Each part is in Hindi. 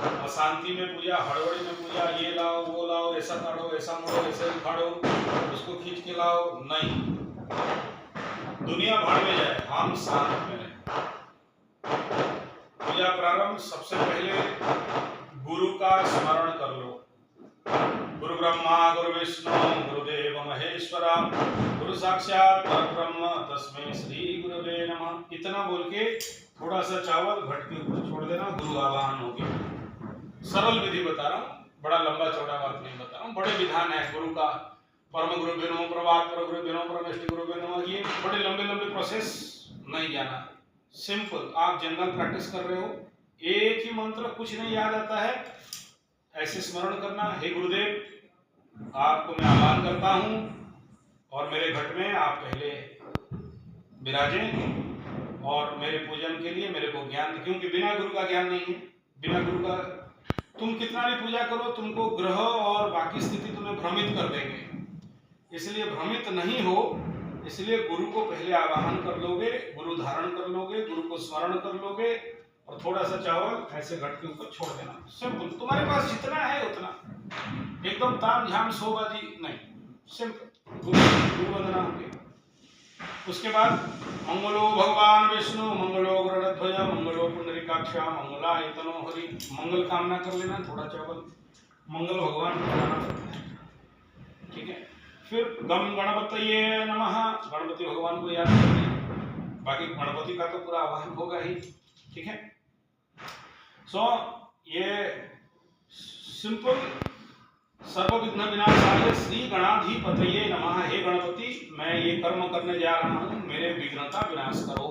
अशांति में पूजा, हड़बड़ी में पूजा, ये लाओ वो लाओ, ऐसा काटो ऐसा मोड़ो ऐसे उखाड़ो, उसको खींच के लाओ, नहीं। दुनिया भाड़ में जाए, हम शांत में रहें। पूजा प्रारंभ, सबसे पहले गुरु का स्मरण कर लो। गुरु ब्रह्मा गुरु विष्णु गुरुदेव महेश्वरा गुरु साक्षात परब्रह्म तस्मै श्री गुरुवे नमः। इतना बोल के थोड़ा सा चावल घट के ऊपर छोड़ देना, गुरु आवाहन हो गया। सरल विधि बता रहा हूँ, बड़ा लंबा चौड़ा बात नहीं बता रहा हूँ। बड़े विधान है गुरु का, परम गुरु नमो प्रभात पर गुरु नमो परमेष्टि गुरु नमो, ये बड़े लंबे प्रोसेस नहीं जाना। सिंपल, आप जनरल प्रैक्टिस कर रहे हो, एक ही मंत्र, कुछ नहीं याद आता है, ऐसे स्मरण करना। हे गुरुदेव, आपको मैं आह्वान करता हूँ और मेरे घट में आप पहले विराजें और मेरे पूजन के लिए मेरे को ज्ञान, क्योंकि बिना गुरु का ज्ञान नहीं है। बिना गुरु का तुम कितना भी पूजा करो, तुमको ग्रह और बाकी स्थिति तुम्हें भ्रमित कर देंगे। इसलिए भ्रमित नहीं हो, इसलिए गुरु को पहले आवाहन कर लोगे, गुरु धारण कर लोगे, गुरु को स्मरण कर लोगे और थोड़ा सा चावल ऐसे घट के ऊपर छोड़ देना। सिंपल, तुम्हारे पास जितना है उतना, एकदम ताम झाम शोबाजी नहीं, सिंपल गुरु वंदना हो गई। उसके बाद मंगलो भगवान विष्णु मंगलो गरुड़ध्वज मंगलो पुंडरीकाक्षा मंगलाय तनो हरि, मंगल कामना कर लेना, थोड़ा चावल मंगल भगवान को बनाना पड़ता है, ठीक है। फिर गम गणपतये नमः, गणपति भगवान को याद करिए, बाकी गणपति का तो पूरा आवाहन होगा ही, ठीक है। ये सिंपल सर्व विघ्न विनाशाय श्री गणाधिपतये नमः। हे गणपति, मैं ये कर्म करने जा रहा हूं, मेरे विघ्न का विनाश करो।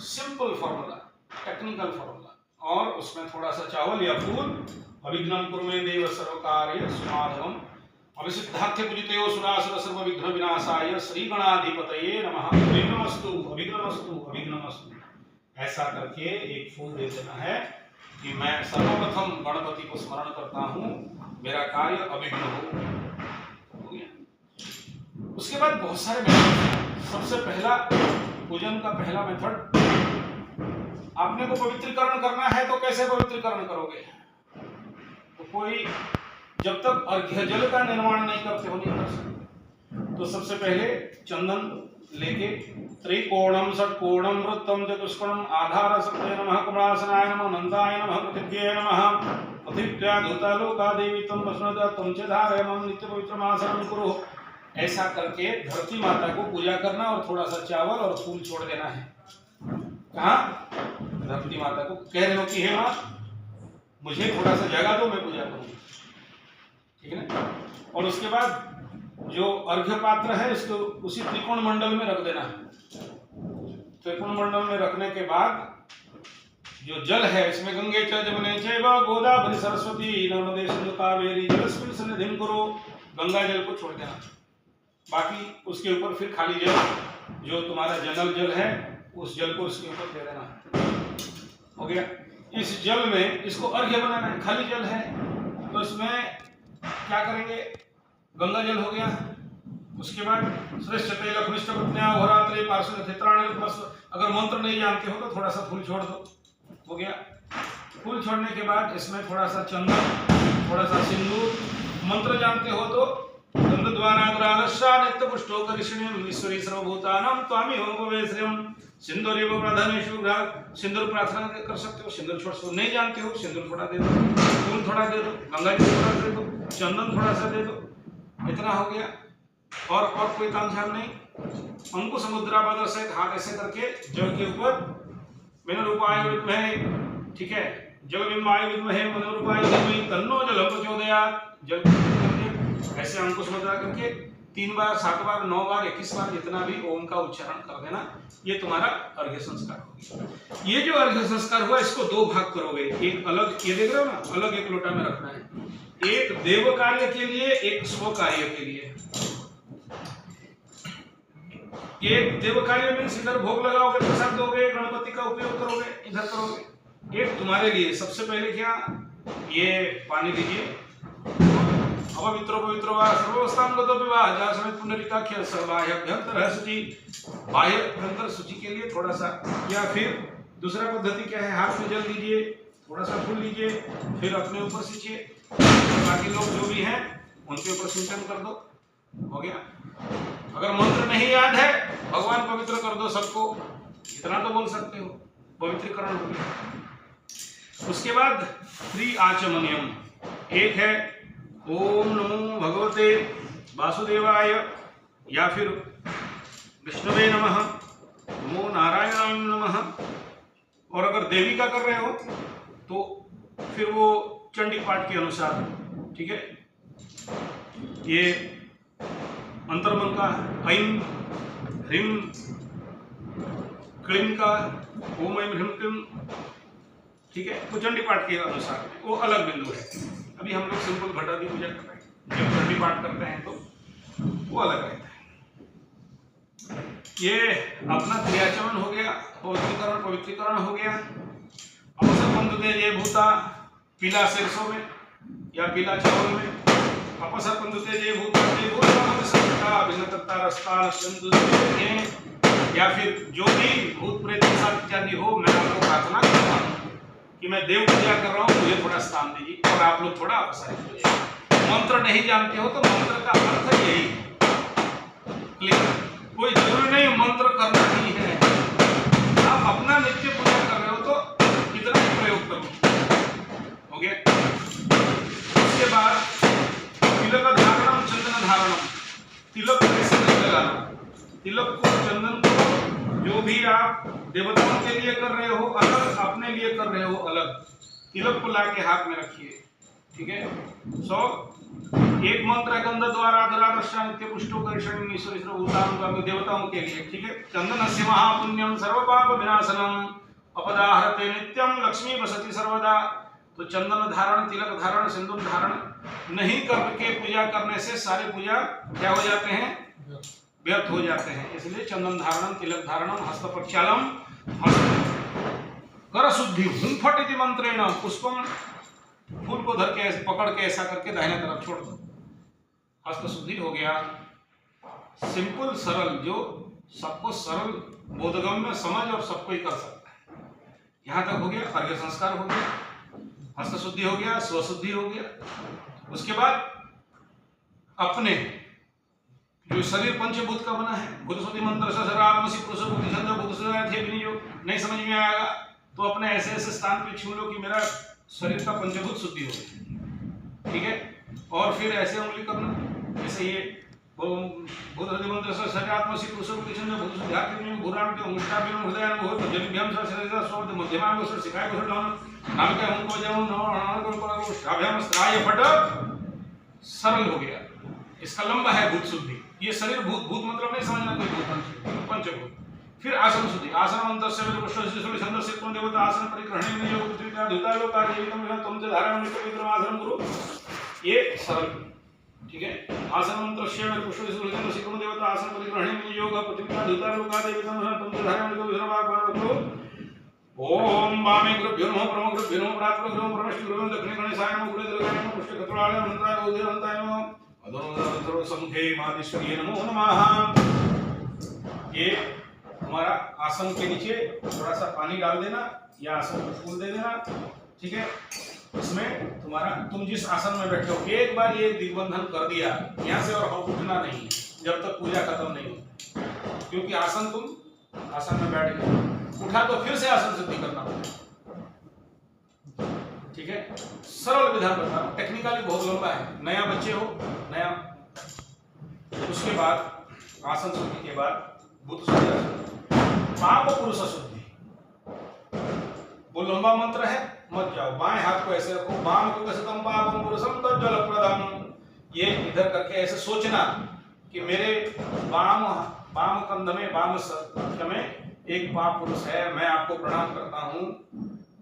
Simple formula, technical formula. और उसमें थोड़ा सा चावल या फूल, अभिघ्नं कुर्मे देव सर्वकार्येषु माधवम् अभिसिद्धार्थ पूजितयो सुरासुर सर्व विघ्न विनाशाय श्री गणाधिपतये नमः। अभिघ्नमस्तु अभिघ्नमस्तु अभिघ्नमस्तु, ऐसा करके एक फूल दे देना है कि मैं सर्वप्रथम गणपति को स्मरण करता हूँ, मेरा कार्य अभिघ्न हो गया। उसके बाद बहुत सारे मेथड। सबसे पहला पूजन का पहला मेथड, आपने को पवित्रीकरण करना है तो कैसे पवित्रीकरण करोगे? तो कोई जब तक अर्घ्य जल का निर्माण नहीं करते हो नहीं कर सकते। तो सबसे पहले चंदन लेके त्रिकोणम षटकोणम वृत्तम चतुष्कोणम आधार सत्य नमः कमलासनाय नमः नंदाय नमः पृथिव्यै नमः पृथिव्या धूतालोका देवी तम वसुधा तम च धारयमं नित्य पवित्रमासनं कुरु। ऐसा करके धरती माता को पूजा करना और थोड़ा सा चावल और फूल छोड़ देना है। कहाँ? धरती माता को कह रहे हो कि हे माँ, मुझे थोड़ा सा जगह दो, मैं पूजा करूंगी, ठीक है ना। और उसके बाद जो अर्घ्य पात्र है इसको उसी त्रिकोण मंडल में रख देना है। त्रिकोण मंडल में रखने के बाद जो जल है इसमें गंगे च जमुने चैव गोदावरी सरस्वती नर्मदे सिंधु कावेरी जलेस्मिन् सन्निधिं कुरु, गंगा जल को छोड़ देना। बाकी उसके ऊपर फिर खाली जल, जो तुम्हारा जनरल जल है, उस जल को इसके ऊपर दे देना। हो गया। इस जल में इसको अर्घ्य बनाना है, खाली जल है तो इसमें क्या करेंगे? गंगा जल हो गया। उसके बाद श्रेष्ठ तेल अखनिष्ठ पत्न्या होरात्रे पार्श्व क्षेत्राणि, अगर मंत्र नहीं जानते हो तो थोड़ा सा फूल छोड़ दो, हो गया। फूल छोड़ने के बाद इसमें थोड़ा सा चंदन, थोड़ा सा सिंदूर, मंत्र जानते हो तो गंध द्वारा दुरादर्शा नित्य पुष्टो करिष्णिम ईश्वरी सर्वभूतानां त्वामि होमवे श्रियम सिंदूरेव प्रधानेषु ग्रह। सिंदूर प्रार्थना कर सकते हो, सिंदूर छोड़ सकते हो। नहीं जानते हो, सिंदूर थोड़ा दे दो, फूल थोड़ा दे दो, गंगा जल थोड़ा दे दो, चंदन थोड़ा सा दे दो, इतना हो गया। और कोई तामझाम नहीं। अंकुश मुद्रा बदर से हाथ ऐसे करके जल के ऊपर मेन रूपाय विद्महे, ठीक है, जल बिंबाय विद्महे मन रूपाय धीमहि तन्नो जल प्रचोदयात्। जल ऐसे अंकुश मुद्रा करके 3 बार 7 बार 9 बार 21 बार जितना भी ओम का उच्चारण कर देना। ये तुम्हारा अर्घ्य संस्कार हो गया। ये जो अर्घ्य संस्कार हुआ इसको 2 भाग करोगे। एक अलग, ये देख रहे हो ना, अलग एक लोटा में रखना है, एक देव कार्य के लिए, एक स्व कार्य के लिए। एक देव कार्य में इधर भोग लगाओगे, प्रसाद दोगे, गणपति का उपयोग करोगे, इधर करोगे। एक तुम्हारे लिए सबसे पहले क्या, ये पानी लीजिए, अपवित्रो पवित्रो वा सर्वावस्थां गतो विवाह जा समेत पुंडरीकाख्य सर्वाय अभ्यंतर शुचि, बाह्य अभ्यंतर शुचि के लिए थोड़ा सा। या फिर दूसरा पद्धति क्या है, हाथ में जल लीजिए, थोड़ा सा फूल लीजिए, फिर अपने ऊपर सींचिए, बाकी लोग जो भी हैं उनके ऊपर सिंचन कर दो, हो गया। अगर मंत्र नहीं याद है, भगवान पवित्र कर दो सबको, इतना तो बोल सकते हो, पवित्रीकरण हो गया। उसके बाद त्रिआचमनियम, एक है ओम नमो भगवते वासुदेवाय या फिर विष्णुवे नमः, नमो नारायणाय नमः। और अगर देवी का कर रहे हो तो फिर वो चंडी पाठ के अनुसार, ठीक है। ये अंतर्मन का ऐं ह्रीं क्लीं का ओम ऐं ह्रीं क्लीं, ठीक है। तो चंडी पाठ के अनुसार वो अलग बिंदु है। अभी हम लोग सिंपल घटादी पूजा कर रहे हैं, जब चंडी पाठ करते हैं तो वो अलग रहता है। ये अपना क्रियाचरण हो गया, पवित्रीकरण हो गया। अवसर बंधु दे ये भूता पीला सरसों में या पीला चावल में, अपसर बंधु दे ये भूता ये भूता संता भिन्नता रस्ता संतु या फिर जो भी भूत प्रेत इत्यादि हो, मैं आपको प्रार्थना करता हूँ कि मैं देव पूजा कर रहा हूँ, मुझे थोड़ा स्थान दीजिए और आप लोग थोड़ा अपसारित हो जाइए। मंत्र नहीं जानते हो तो मंत्र का अर्थ यही है, कोई जरूरी नहीं मंत्र करना ही है। आप अपना नित्य पूजा कर रहे हो तो कितना ही प्रयोग करो, हो गया। उसके बाद तिलक धारणम चंदन धारणम, तिलक कैसे लगाना, तिलक को चंदन को जो भी आप देवताओं के लिए कर रहे हो अलग, अपने लिए कर रहे हो अलग, तिलक को लाके हाथ में रखिए, ठीक है। एक मंत्र है गंध द्वारा धरादर्शा नित्य पुष्टो कर्षण ईश्वर भूतान देवताओं के लिए, ठीक है। चंदनस्य महापुण्यम सर्व पाप विनाशनम अपदाहरते नित्यम लक्ष्मी बसति सर्वदा। तो चंदन धारण, तिलक धारण, सिंदूर धारण नहीं करके पूजा करने से सारे पूजा क्या हो जाते हैं, व्यर्थ हो जाते हैं। इसलिए चंदन धारणम, तिलक धारणम, हस्त प्रक्षालम, कर शुद्धि हुंफट इति मंत्रेण पुष्पम, फूल को धर के पकड़ के ऐसा करके दाहिने तरफ छोड़ दो, हस्त शुद्धि हो गया। सिंपल सरल, जो सबको सरल बोधगम्य समझ और सबको ही कर सकता है। यहां तक हो गया, अर्घ्य संस्कार हो गया, हस्त शुद्धि हो गया, स्वशुद्धि हो गया। उसके बाद अपने जो शरीर पंचभूत का बना है, भूतशुद्धि मंत्र सरामसी पुरुष बुद्धि छंद भूत थे विनियोग, नहीं समझ में आएगा तो अपने ऐसे ऐसे स्थान पे छू लो कि मेरा शरीर का पंचभूत शुद्धि हो गई, ठीक है। और फिर ऐसे उंगली करना, जैसे ये भूतशुद्धि मंत्र सरामसी पुरुष बुद्धि छंद भूत शुद्धि भूराण के अंगुष्ठाभ्याम हृदयान भूत जलिभ्याम शरीर स्वर्ग मध्यमांग और शिखाय को लाना नाम के हमको जब नव शाभ्याम स्त्राय फट, सरल हो गया। इसका लंबा है भूत शुद्धि। ये शरीर भूत, भूत मतलब नहीं समझना कोई भूत, पंचभूत। फिर आसन शुद्धि, आसन अंतर से मेरे पुष्ट से छंद से कोण देवता आसन परिग्रहण में योग पृथ्वी का देवता लोग का जीवितम में तुम से धारण में पवित्र आसन गुरु, ये सरल, ठीक है। आसन मंत्र से मेरे पुष्ट से छंद से कोण देवता आसन परिग्रहण में योग पृथ्वी का देवता लोग का जीवितम में तुम से धारण में पवित्र आसन ओम वामे गुरुभ्यो नमः परम गुरुभ्यो नमः प्रातः नमः परमेश्वर गुरुभ्यो दक्षिण गणेशाय नमः गुरु दर्गाय नमः पुष्ट खतराय नमः उदयंताय नमः अदोनोदर संघे मादिश्वरी नमो नमः। ये हमारा आसन के नीचे थोड़ा सा पानी डाल देना या आसन को फूल दे देना, ठीक है। इसमें तुम्हारा, तुम जिस आसन में बैठे हो एक बार ये दिग्बंधन कर दिया, यहाँ से और उठना नहीं जब तक पूजा खत्म नहीं होती, क्योंकि आसन तुम आसन में बैठ गए, उठा तो फिर से आसन सिद्धि करना पड़ेगा, ठीक है। सरल विधान बता रहा हूं, टेक्निकली बहुत लंबा है, नया बच्चे हो नया। उसके बाद आसन शुद्धि के बाद भूत शुद्धि, पाप पुरुष शुद्धि, वो लंबा मंत्र है, मत जाओ। बाएं हाथ को ऐसे रखो, बाम को कैसे तम पापम पुरुषम तज्जल प्रदम, ये इधर करके ऐसे सोचना कि मेरे बाम कंध में, बाम कंध में एक पाप पुरुष है, मैं आपको प्रणाम करता हूँ,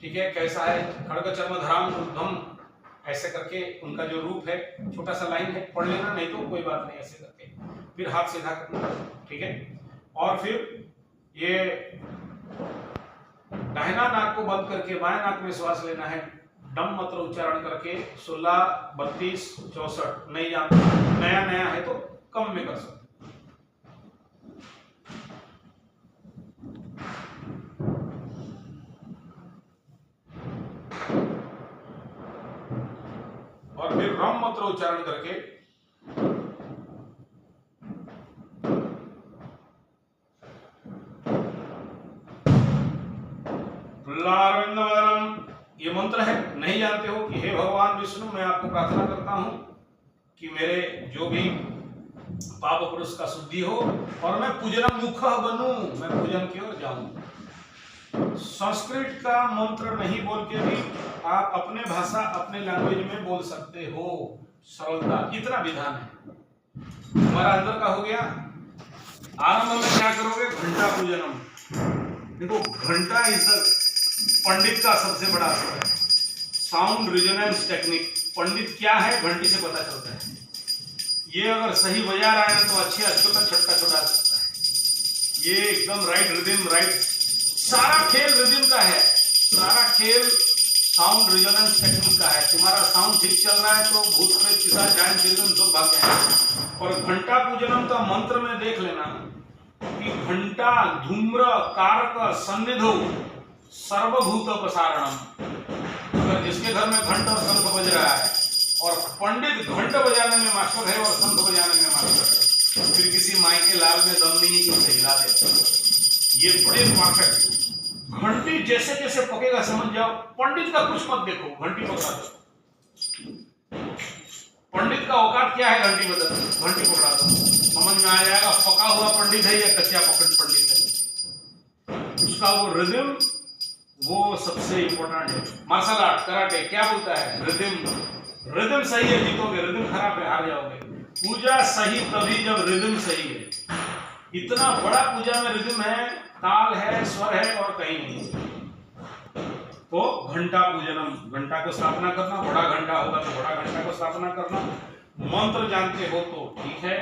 ठीक है। कैसा है, खड़ग चर्म धराम रुद्धम, ऐसे करके उनका जो रूप है, छोटा सा लाइन है, पढ़ लेना, नहीं तो कोई बात नहीं, ऐसे करके फिर हाथ सीधा करना, ठीक है। और फिर ये दाहिना नाक को बंद करके बाएं नाक में श्वास लेना है, डम मंत्र उच्चारण करके 16, 32, 64, नहीं जानते, नया नया है तो कम में कर सकते। और फिर रम मंत्र उच्चारण करके पुल्लारविंदवदनम, ये मंत्र है। नहीं जानते हो कि हे भगवान विष्णु, मैं आपको प्रार्थना करता हूं कि मेरे जो भी पाप पुरुष का शुद्धि हो और मैं पूजन मुख बनूं, मैं पूजन की ओर जाऊं। संस्कृत का मंत्र नहीं बोल के भी आप अपने भाषा अपने लैंग्वेज में बोल सकते हो। सरलता, इतना विधान है। हमारा अंदर का हो गया। आरंभ में क्या करोगे? घंटा पूजनम। देखो, घंटा इज पंडित का सबसे बड़ा असर है। साउंड रिजोनेंस टेक्निक, पंडित क्या है घंटी से पता चलता है। ये अगर सही बजा रहा है तो अच्छे अच्छों का छट्टा छुड़ा सकता है। ये एकदम राइट रिदम, राइट, सारा खेल रिदम का है। सारा खेल साउंड रिजोनेंस टेक्निक का है। तुम्हारा साउंड ठीक चल रहा है तो भूत प्रेत पिशाच डायन चिल्ड्रन सब भाग जाएंगे। और घंटा पूजनम का मंत्र में देख लेना कि घंटा धूम्र कारक सन्निधो सर्वभूत प्रसारणम। अगर जिसके घर में घंट और शंख बज रहा है और पंडित घंट बजाने में मास्टर है और शंख बजाने में मास्टर है, फिर किसी माई के लाल में दम नहीं है कि उसे हिला दे। ये बड़े परफेक्ट। घंटी जैसे जैसे पकेगा समझ जाओ, पंडित का कुछ मत देखो, घंटी पकड़ा दो। पंडित का औकात क्या है? घंटी बजा दो, घंटी पकड़ा दो, समझ में आ जाएगा पका हुआ पंडित है या कच्चा पंडित है। उसका वो रिदम, वो सबसे इंपॉर्टेंट है। मार्शल आर्ट, कराटे क्या बोलता है? रिदम। रिदम सही है जीतोगे, रिदम खराब है हार जाओगे। पूजा सही तभी जब रिदम सही है। इतना बड़ा पूजा में रिदम है, ताल है, स्वर है और कहीं नहीं। तो घंटा पूजनम, घंटा को स्थापना करना। बड़ा घंटा होगा तो बड़ा घंटा को स्थापना करना। मंत्र जानते हो तो ठीक है।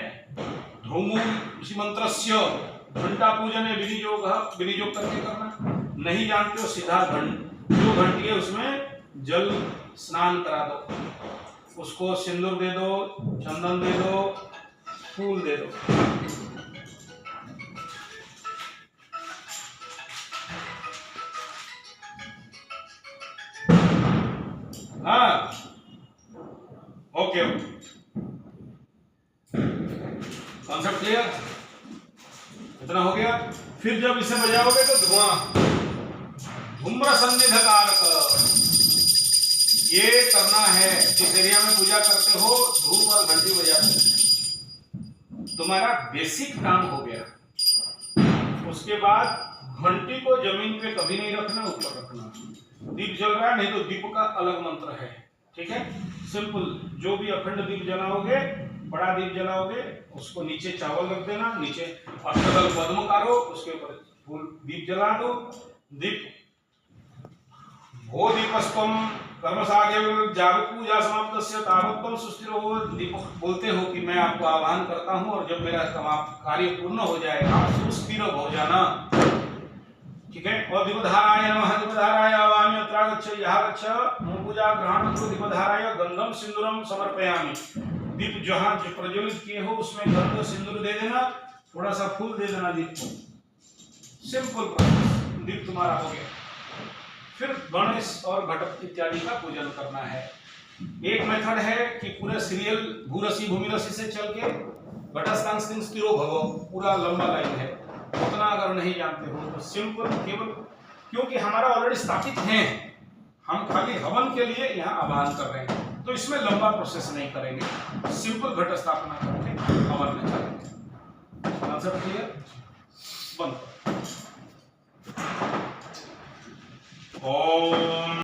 ध्रुमु इसी मंत्रस्य घंटा पूजन है, विनियोग करके करना। नहीं जानते हो सीधा जो घंटी है उसमें जल स्नान करा दो, उसको सिंदूर दे दो, चंदन दे दो, फूल दे दो। हाँ, ओके, कॉन्सेप्ट क्लियर? इतना हो गया। फिर जब इसे बजाओगे तो धुआं, धूम्र सन्निध कारक, ये करना है। जिस एरिया में पूजा करते हो धूप और घंटी बजाते, तुम्हारा बेसिक काम हो गया। उसके बाद घंटी को जमीन पे कभी नहीं रखना, ऊपर रखना। दीप जल रहा है, नहीं तो दीप का अलग मंत्र है, ठीक है। सिंपल, जो भी अखंड दीप जलाओगे, बड़ा दीप जलाओगे, उसको नीचे चावल रख देना, नीचे अष्टदल पद्म कारो, उसके ऊपर फूल दीप जला दो। दीप भो दीपस्तम कर्मसागे जागृत पूजा समाप्तस्य तावत्तम सुस्थिरो। दीप बोलते हो कि मैं आपको आह्वान करता हूं और जब मेरा कार्य पूर्ण हो जाएगा आप सुस्थिर हो जाना, ठीक है। और दीपधाराय नमः, दीपधाराय आवामि अत्र गच्छ यह गच्छ मम पूजा ग्रहण करो। दीपधाराय गंधम सिंदूरम समर्पयामि। दीप जहां जो प्रज्वलित किए हो उसमें गंध सिंदूर दे देना, थोड़ा सा फूल दे देना दीप को। सिंपल प्रोसेस, दीप तुम्हारा हो गया। फिर गणेश और घट इत्यादि का पूजन करना है। एक मेथड है कि पूरे सीरियल भूरसी भूमिरसी से चल के घटस्थान स्थिरो भवो, पूरा लंबा लाइन है। उतना अगर नहीं जानते हो तो सिंपल, केवल क्योंकि हमारा ऑलरेडी स्थापित है, हम खाली हवन के लिए यहाँ आह्वान कर रहे हैं, तो इसमें लंबा प्रोसेस नहीं करेंगे। सिंपल घट स्थापना करके हवन में चलेंगे। Answer clear? बंद। ओम